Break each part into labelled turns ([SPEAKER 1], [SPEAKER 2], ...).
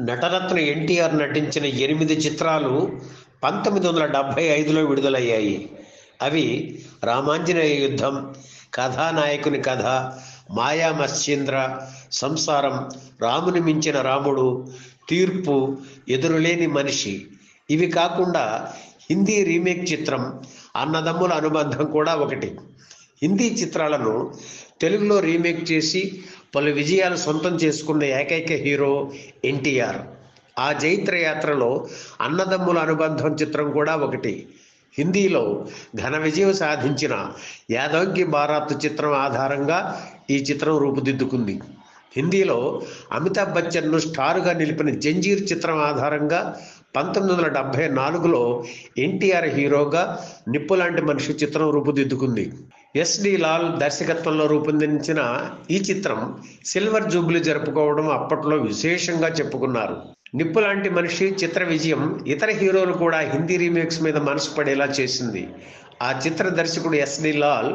[SPEAKER 1] నటరత్న ఎన్టీఆర్ నటించిన 8 చిత్రాలు 1975లో విడుదలయ్యాయి. అవి రామాంజనేయ యుద్ధం, కథానాయకుని కథ, మాయా మత్స్యేంద్ర, సంసారం, రాముని మించిన రాముడు, తీర్పు, ఎదురులేని మనిషి. ఇవి కాకుండా హిందీ రీమేక్ చిత్రం అన్నదమ్ముల అనుబంధం కూడా ఒకటి. హిందీ చిత్రాలను తెలుగులో రీమేక్ చేసి పలు విజయాలు సొంతం చేసుకున్న ఏకైక హీరో ఎన్టీఆర్. ఆ జైత్ర యాత్రలో అన్నదమ్ముల అనుబంధం చిత్రం కూడా ఒకటి. హిందీలో ఘన విజయం సాధించిన యాదవ్ కి బారాత్ చిత్రం ఆధారంగా ఈ చిత్రం రూపుదిద్దుకుంది. హిందీలో అమితాబ్ బచ్చన్ను స్టారుగా నిలిపిన జంజీర్ చిత్రం ఆధారంగా 1974లో ఎన్టీఆర్ హీరోగా నిప్పులాంటి మనిషి చిత్రం రూపుదిద్దుకుంది. ఎస్.డి. లాల్ దర్శకత్వంలో రూపొందించిన ఈ చిత్రం సిల్వర్ జూబ్లీ జరుపుకోవడం అప్పట్లో విశేషంగా చెప్పుకున్నారు. నిప్పులాంటి మనిషి చిత్ర విజయం ఇతర హీరోలు కూడా హిందీ రీమేక్స్ మీద మనసు పడేలా చేసింది. ఆ చిత్ర దర్శకుడు ఎస్.డి. లాల్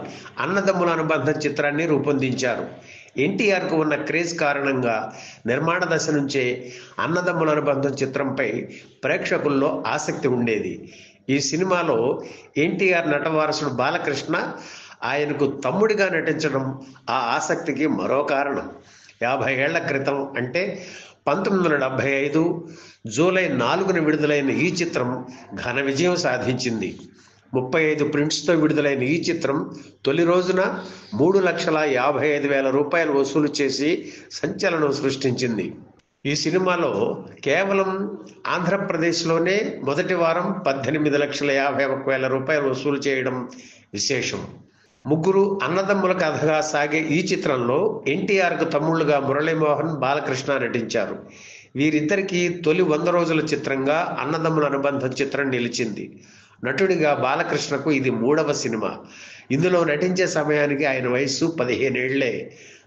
[SPEAKER 1] అన్నదమ్ముల అనుబంధం చిత్రాన్ని రూపొందించారు. ఎన్టీఆర్కు ఉన్న క్రేజ్ కారణంగా నిర్మాణ దశ నుంచే అన్నదమ్ముల అనుబంధం చిత్రంపై ప్రేక్షకుల్లో ఆసక్తి ఉండేది. ఈ సినిమాలో ఎన్టీఆర్ నటవారసుడు బాలకృష్ణ ఆయనకు తమ్ముడిగా నటించడం ఆ ఆసక్తికి మరో కారణం. 50 ఏళ్ల క్రితం అంటే 1975 జూలై 4న విడుదలైన ఈ చిత్రం ఘన విజయం సాధించింది. 35 ప్రింట్స్తో విడుదలైన ఈ చిత్రం తొలి రోజున 3,55,000 రూపాయలు వసూలు చేసి సంచలనం సృష్టించింది. ఈ సినిమాలో కేవలం ఆంధ్రప్రదేశ్లోనే మొదటి వారం 18,51,000 రూపాయలు వసూలు చేయడం విశేషం. ముగ్గురు అన్నదమ్ముల కథగా సాగే ఈ చిత్రంలో ఎన్టీఆర్కు తమ్ముళ్లుగా మురళీమోహన్, బాలకృష్ణ నటించారు. వీరిద్దరికీ తొలి 100 రోజుల చిత్రంగా అన్నదమ్ముల అనుబంధం చిత్రం నిలిచింది. నటుడిగా బాలకృష్ణకు ఇది 3వ సినిమా. ఇందులో నటించే సమయానికి ఆయన వయసు 15 ఏళ్లే.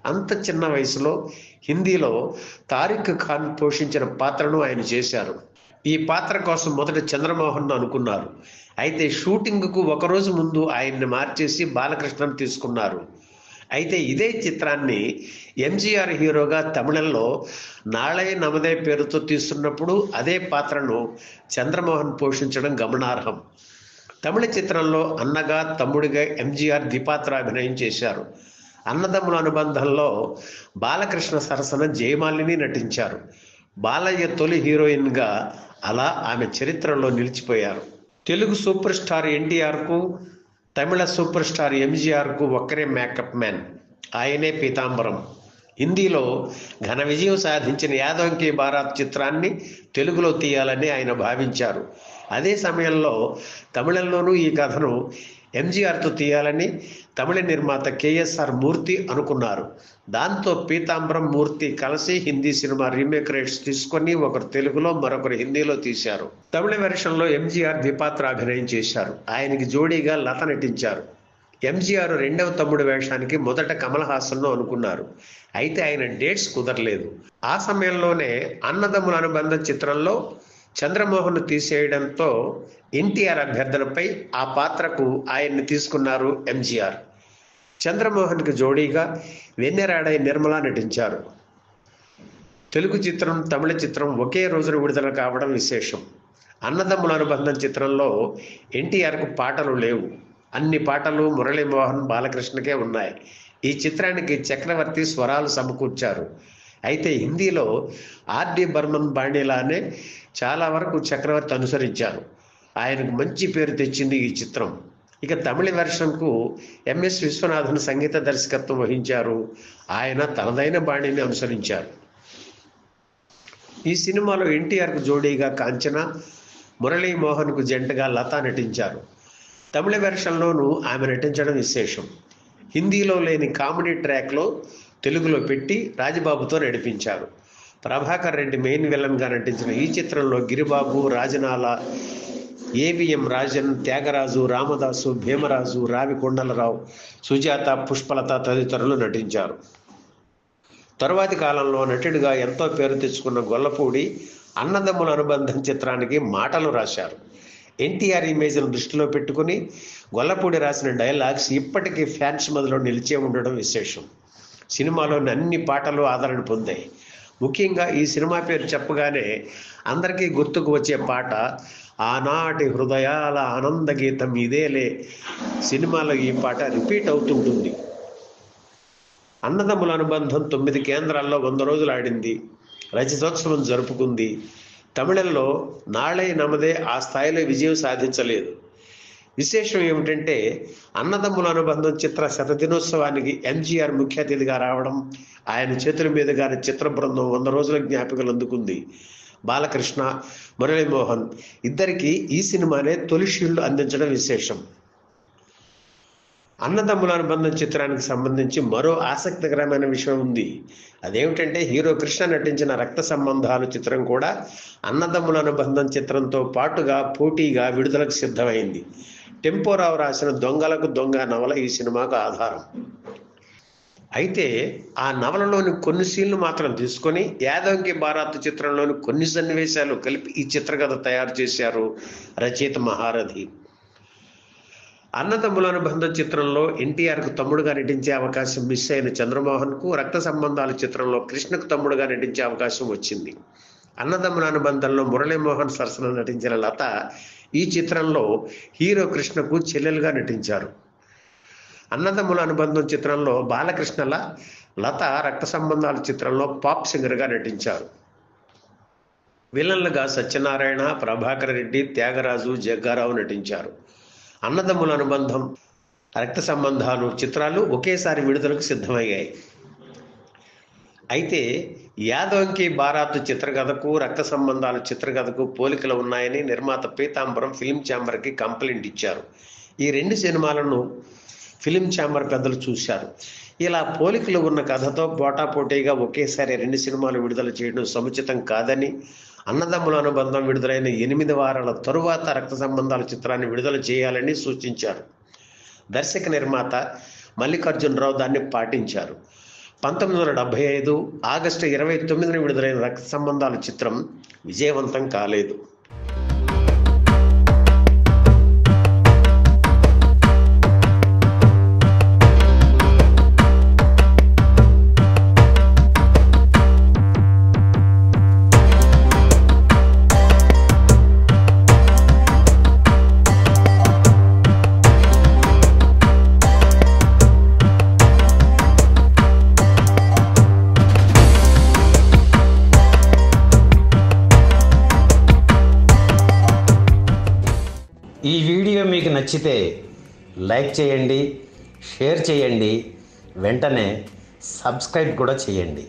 [SPEAKER 1] అంత చిన్న వయసులో హిందీలో తారిక్ ఖాన్ పోషించిన పాత్రను ఆయన చేశారు. ఈ పాత్ర కోసం మొదట చంద్రమోహన్ అనుకున్నారు. అయితే షూటింగ్కు ఒకరోజు ముందు ఆయన్ని మార్చేసి బాలకృష్ణను తీసుకున్నారు. అయితే ఇదే చిత్రాన్ని ఎంజీఆర్ హీరోగా తమిళంలో నాళై నమదే పేరుతో తీస్తున్నప్పుడు అదే పాత్రను చంద్రమోహన్ పోషించడం గమనార్హం. తమిళ చిత్రంలో అన్నగా తమ్ముడిగా ఎంజీఆర్ ద్విపాత్ర అభినయం చేశారు. అన్నదమ్ముల అనుబంధంలో బాలకృష్ణ సరసన జయమాలిని నటించారు. బాలయ్య తొలి హీరోయిన్గా అలా ఆమె చరిత్రలో నిలిచిపోయారు. తెలుగు సూపర్ స్టార్ ఎన్టీఆర్కు, తమిళ సూపర్ స్టార్ ఎంజీఆర్కు ఒక్కరే మేకప్ మ్యాన్. ఆయనే పీతాంబరం. హిందీలో ఘన విజయం సాధించిన యాదవ్ కి బారాత్ చిత్రాన్ని తెలుగులో తీయాలని ఆయన భావించారు. అదే సమయంలో తమిళంలోనూ ఈ కథను ఎంజీఆర్తో తీయాలని తమిళ నిర్మాత కేఎస్ఆర్ మూర్తి అనుకున్నారు. దాంతో పీతాంబరం, మూర్తి కలిసి హిందీ సినిమా రీమేక్ రైట్స్ తీసుకొని ఒకరు తెలుగులో మరొకరు హిందీలో తీశారు. తమిళ వెర్షన్లో ఎంజీఆర్ ద్విపాత్ర అభినయం చేశారు. ఆయనకి జోడీగా లత నటించారు. ఎంజీఆర్ 2వ తమ్ముడు వేషానికి మొదట కమల్ హాసన్ను అనుకున్నారు. అయితే ఆయన డేట్స్ కుదరలేదు. ఆ సమయంలోనే అన్నదమ్ముల అనుబంధ చిత్రంలో చంద్రమోహన్ తీసేయడంతో ఎన్టీఆర్ అభ్యర్థనపై ఆ పాత్రకు ఆయన్ని తీసుకున్నారు ఎంజీఆర్. చంద్రమోహన్కి జోడీగా వెన్నెరాడై నిర్మల నటించారు. తెలుగు చిత్రం, తమిళ చిత్రం ఒకే రోజున విడుదల కావడం విశేషం. అన్నదమ్ముల అనుబంధం చిత్రంలో ఎన్టీఆర్కు పాటలు లేవు. అన్ని పాటలు మురళీమోహన్, బాలకృష్ణకే ఉన్నాయి. ఈ చిత్రానికి చక్రవర్తి స్వరాలు సమకూర్చారు. అయితే హిందీలో ఆర్డి బర్మన్ బాణీలానే చాలా వరకు చక్రవర్తి అనుసరించారు. ఆయనకు మంచి పేరు తెచ్చింది ఈ చిత్రం. ఇక తమిళ వెర్షన్కు ఎంఎస్ విశ్వనాథన్ సంగీత దర్శకత్వం వహించారు. ఆయన తనదైన బాణిని అనుసరించారు. ఈ సినిమాలో ఎన్టీఆర్కు జోడీగా కాంచన, మురళీమోహన్కు జంటగా లత నటించారు. తమిళ వెర్షన్లోనూ ఆమె నటించడం విశేషం. హిందీలో లేని కామెడీ ట్రాక్లో తెలుగులో పెట్టి రాజబాబుతో నడిపించారు. ప్రభాకర్ రెడ్డి మెయిన్ విలన్గా నటించిన ఈ చిత్రంలో గిరిబాబు, రాజనాల, ఏవిఎం రాజన్, త్యాగరాజు, రామదాసు, భీమరాజు, రావి కొండలరావు, సుజాత, పుష్పలత తదితరులు నటించారు. తరువాతి కాలంలో నటుడిగా ఎంతో పేరు తెచ్చుకున్న గొల్లపూడి అన్నదమ్ముల అనుబంధం చిత్రానికి మాటలు రాశారు. ఎన్టీఆర్ ఇమేజ్ను దృష్టిలో పెట్టుకుని గొల్లపూడి రాసిన డైలాగ్స్ ఇప్పటికీ ఫ్యాన్స్ మధ్యలో నిలిచే ఉండడం విశేషం. సినిమాలోని అన్ని పాటలు ఆదరణ పొందాయి. ముఖ్యంగా ఈ సినిమా పేరు చెప్పగానే అందరికీ గుర్తుకు వచ్చే పాట ఆనాటి హృదయాల ఆనంద గీతం ఇదేలే. సినిమాలో ఈ పాట రిపీట్ అవుతుంటుంది. అన్నదమ్ముల అనుబంధం 9 కేంద్రాల్లో 100 రోజులు ఆడింది. రజతోత్సవం జరుపుకుంది. తమిళంలో నాళై నమదే ఆ స్థాయిలో విజయం సాధించలేదు. విశేషం ఏమిటంటే అన్నదమ్ముల అనుబంధం చిత్ర శతదినోత్సవానికి ఎంజీఆర్ ముఖ్య అతిథిగా రావడం, ఆయన చేతుల మీదుగానే చిత్ర బృందం 100 రోజుల జ్ఞాపికలు అందుకుంది. బాలకృష్ణ, మురళీమోహన్ ఇద్దరికి ఈ సినిమానే తొలి షీల్డ్ అందించడం విశేషం. అన్నదమ్ముల అనుబంధం చిత్రానికి సంబంధించి మరో ఆసక్తికరమైన విషయం ఉంది. అదేమిటంటే హీరో కృష్ణ నటించిన రక్త సంబంధాలు చిత్రం కూడా అన్నదమ్ముల అనుబంధం చిత్రంతో పాటుగా పోటీగా విడుదలకు సిద్ధమైంది. టెంపోరావు రాసిన దొంగలకు దొంగ నవల ఈ సినిమాకు ఆధారం. అయితే ఆ నవలలోని కొన్ని సీన్లు మాత్రం తీసుకొని యాదవంకి బారాత్ చిత్రంలోని కొన్ని సన్నివేశాలు కలిపి ఈ చిత్రకథ తయారు చేశారు రచయిత మహారథి. అన్నదమ్ముల అనుబంధం చిత్రంలో ఎన్టీఆర్కు తమ్ముడుగా నటించే అవకాశం మిస్ అయిన చంద్రమోహన్కు రక్త సంబంధాలు చిత్రంలో కృష్ణకు తమ్ముడుగా నటించే అవకాశం వచ్చింది. అన్నదమ్ముల అనుబంధంలో మురళీమోహన్ సరసన నటించిన లత ఈ చిత్రంలో హీరో కృష్ణకు చెల్లెలుగా నటించారు. అన్నదమ్ముల అనుబంధం చిత్రంలో బాలకృష్ణల, లత రక్త సంబంధాల చిత్రంలో పాప్ సింగర్గా నటించారు. విలన్లుగా సత్యనారాయణ, ప్రభాకర్ రెడ్డి, త్యాగరాజు, జగ్గారావు నటించారు. అన్నదమ్ముల అనుబంధం, రక్త సంబంధాలు చిత్రాలు ఒకేసారి విడుదలకు సిద్ధమయ్యాయి. అయితే యాదవంకి బారాత్ చిత్రకథకు రక్త సంబంధాల చిత్రకథకు పోలికలు ఉన్నాయని నిర్మాత పీతాంబరం ఫిలిం ఛాంబర్కి కంప్లైంట్ ఇచ్చారు. ఈ 2 సినిమాలను ఫిలిం ఛాంబర్ పెద్దలు చూశారు. ఇలా పోలికలు ఉన్న కథతో పోటాపోటీగా ఒకేసారి 2 సినిమాలు విడుదల చేయడం సముచితం కాదని, అన్నదమ్ముల అనుబంధం విడుదలైన 8 వారాల తరువాత రక్త సంబంధాల చిత్రాన్ని విడుదల చేయాలని సూచించారు. దర్శక నిర్మాత మల్లికార్జునరావు దాన్ని పాటించారు. 1975 ఆగస్టు 29న విడుదలైన రక్త సంబంధాల చిత్రం విజయవంతం కాలేదు.
[SPEAKER 2] ఈ వీడియో మీకు నచ్చితే లైక్ చేయండి, షేర్ చేయండి, వెంటనే సబ్స్క్రైబ్ కూడా చేయండి.